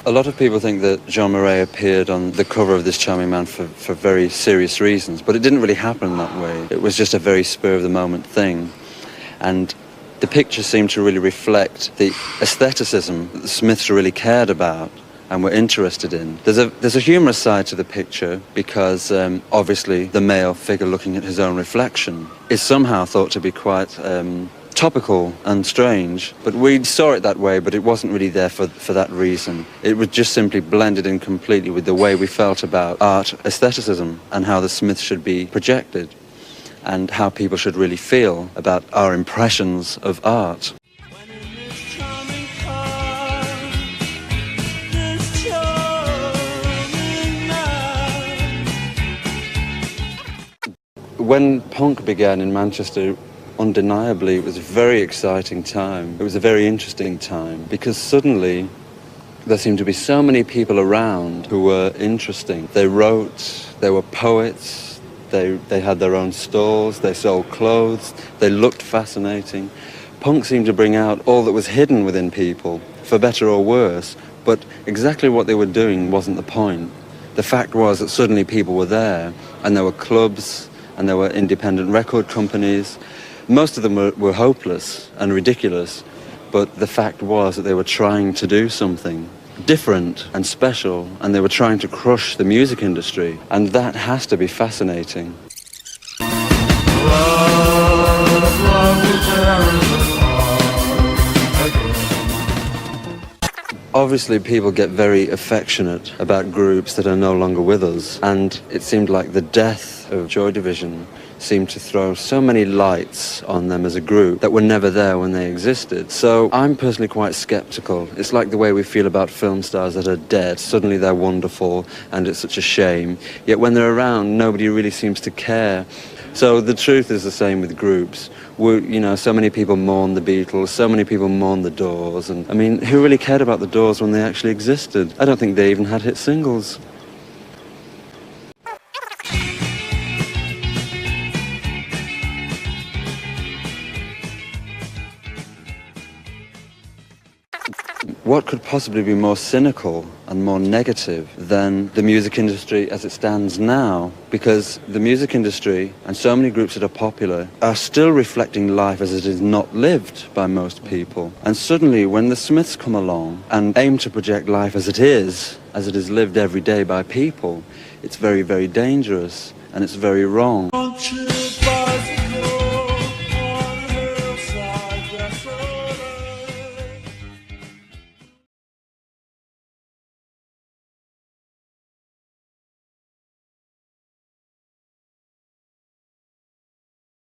A lot of people think that Jean Marais appeared on the cover of This Charming Man for very serious reasons, but it didn't really happen that way. It was just a very spur-of-the-moment thing. And the picture seemed to really reflect the aestheticism that the Smiths really cared about and were interested in. There's a humorous side to the picture because obviously the male figure looking at his own reflection is somehow thought to be quite topical and strange, but we saw it that way, but it wasn't really there for that reason. It was just simply blended in completely with the way we felt about art aestheticism and how the Smiths should be projected and how people should really feel about our impressions of art. When punk began in Manchester, undeniably it was a very exciting time. It was a very interesting time because suddenly there seemed to be so many people around who were interesting. They wrote, they were poets, they had their own stores, they sold clothes, they looked fascinating. Punk seemed to bring out all that was hidden within people, for better or worse, but exactly what they were doing wasn't the point. The fact was that suddenly people were there, and there were clubs, and there were independent record companies. Most of them were hopeless and ridiculous, but the fact was that they were trying to do something different and special, and they were trying to crush the music industry, and that has to be fascinating. Obviously, people get very affectionate about groups that are no longer with us, and it seemed like the death of Joy Division seemed to throw so many lights on them as a group that were never there when they existed. So I'm personally quite sceptical. It's like the way we feel about film stars that are dead. Suddenly they're wonderful, and it's such a shame. Yet when they're around, nobody really seems to care. So the truth is the same with groups. So many people mourn the Beatles, so many people mourn the Doors, and I mean, who really cared about the Doors when they actually existed? I don't think they even had hit singles. What could possibly be more cynical and more negative than the music industry as it stands now? Because the music industry and so many groups that are popular are still reflecting life as it is not lived by most people. And suddenly when the Smiths come along and aim to project life as it is lived every day by people, it's very, very dangerous and it's very wrong.